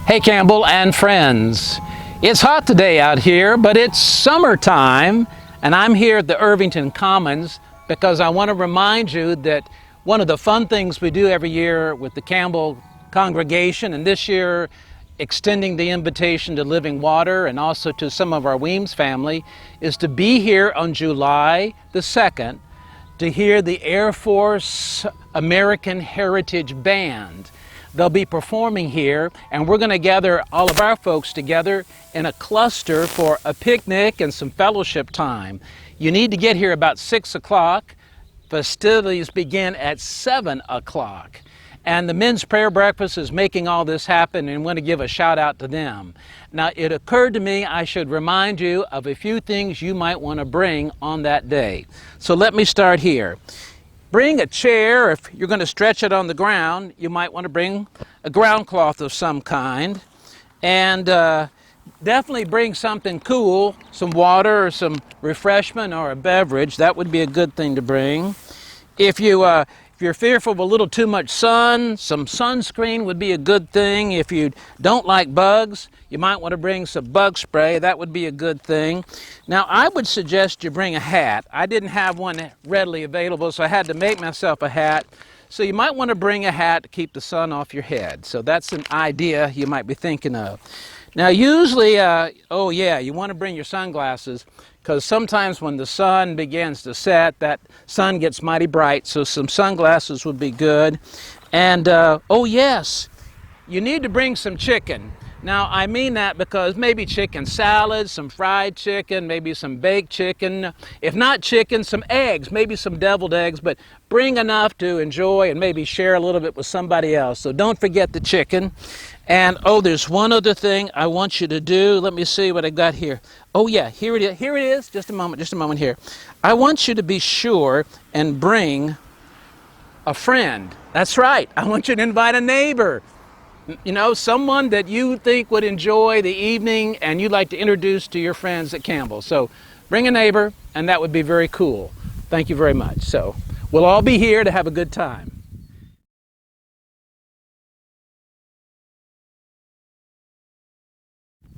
Hey Campbell and friends, it's hot today out here, but it's summertime, and I'm here at the Irvington Commons because I want to remind you that one of the fun things we do every year with the Campbell congregation, and this year extending the invitation to Living Water and also to some of our Weems family, is to be here on July the 2nd to hear the Air Force American Heritage Band. They'll be performing here, and we're going to gather all of our folks together in a cluster for a picnic and some fellowship time. You need to get here about 6 o'clock. Festivities begin at 7 o'clock. And the men's prayer breakfast is making all this happen, and I want to give a shout out to them. Now, it occurred to me I should remind you of a few things you might want to bring on that day. So let me start here. Bring a chair. If you're going to stretch it on the ground, you might want to bring a ground cloth of some kind. And definitely bring something cool, some water or some refreshment or a beverage. That would be a good thing to bring. If you're fearful of a little too much sun, some sunscreen would be a good thing. If you don't like bugs, you might want to bring some bug spray. That would be a good thing. Now, I would suggest you bring a hat. I didn't have one readily available, so I had to make myself a hat. So you might want to bring a hat to keep the sun off your head. So that's an idea you might be thinking of. Now, usually, you want to bring your sunglasses, because sometimes when the sun begins to set, that sun gets mighty bright, so some sunglasses would be good. And, yes, you need to bring some chicken. Now, I mean that because maybe chicken salad, some fried chicken, maybe some baked chicken. If not chicken, some eggs, maybe some deviled eggs, but bring enough to enjoy and maybe share a little bit with somebody else. So don't forget the chicken. And, there's one other thing I want you to do. Let me see what I got here. Oh, yeah, here it is. Here it is. Just a moment here. I want you to be sure and bring a friend. That's right. I want you to invite a neighbor. You know, someone that you think would enjoy the evening and you'd like to introduce to your friends at Campbell. So bring a neighbor, and that would be very cool. Thank you very much. So we'll all be here to have a good time.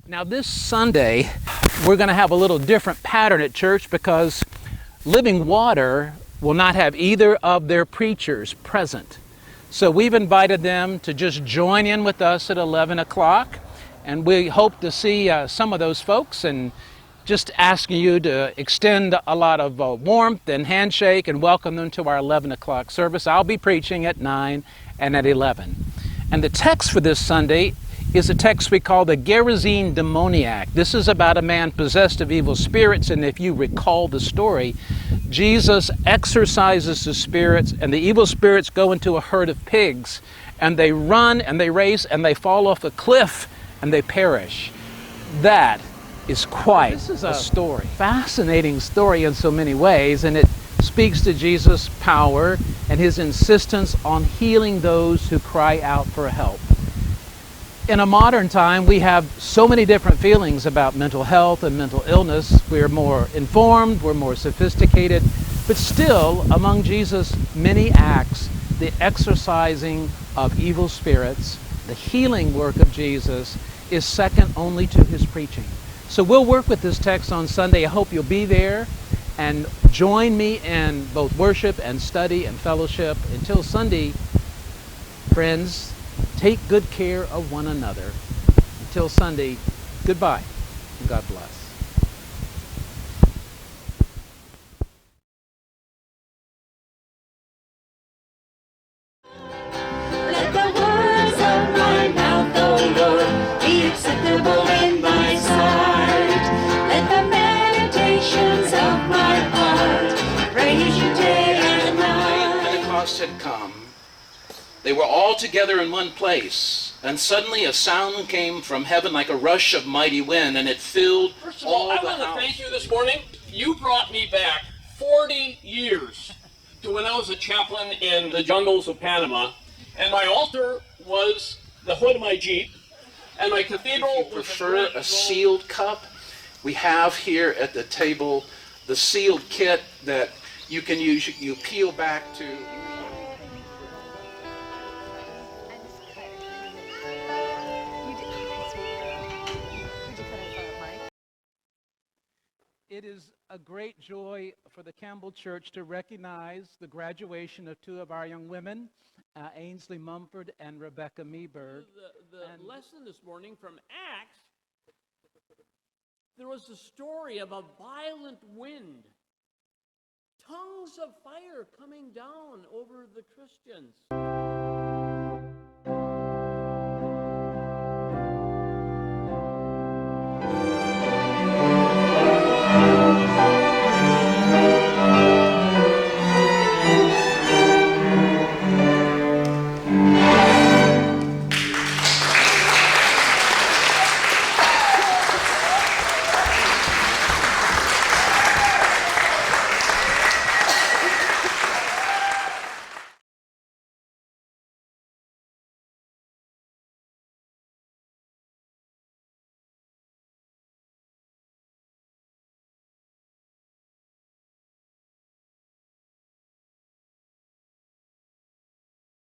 Now, this Sunday, we're going to have a little different pattern at church because Living Water will not have either of their preachers present. So we've invited them to just join in with us at 11 o'clock, and we hope to see some of those folks, and just asking you to extend a lot of warmth and handshake and welcome them to our 11 o'clock service. I'll be preaching at 9 and at 11. And the text for this Sunday is a text we call the Gerasene demoniac. This is about a man possessed of evil spirits, and if you recall the story, Jesus exorcises the spirits, and the evil spirits go into a herd of pigs, and they run and they race and they fall off a cliff and they perish. That is quite a story. Fascinating story in so many ways, and it speaks to Jesus' power and his insistence on healing those who cry out for help. In a modern time, we have so many different feelings about mental health and mental illness. We're more informed, we're more sophisticated, but still, among Jesus' many acts, the exorcising of evil spirits, the healing work of Jesus, is second only to his preaching. So we'll work with this text on Sunday. I hope you'll be there and join me in both worship and study and fellowship. Until Sunday, friends, take good care of one another. Until Sunday, goodbye, and God bless. Let the words of my mouth, O Lord, be acceptable in thy sight. Let the meditations of my heart praise you day and night. Pentecost had come. They were all together in one place, and suddenly a sound came from heaven like a rush of mighty wind, and it filled First of all, I want to thank you this morning. You brought me back 40 years to when I was a chaplain in the jungles of Panama, and my altar was the hood of my Jeep, and my cathedral If you prefer a sealed cup, we have here at the table the sealed kit that you can use. You peel back to... It is a great joy for the Campbell Church to recognize the graduation of two of our young women, Ainsley Mumford and Rebecca Meeberg. The lesson this morning from Acts, there was a story of a violent wind, tongues of fire coming down over the Christians.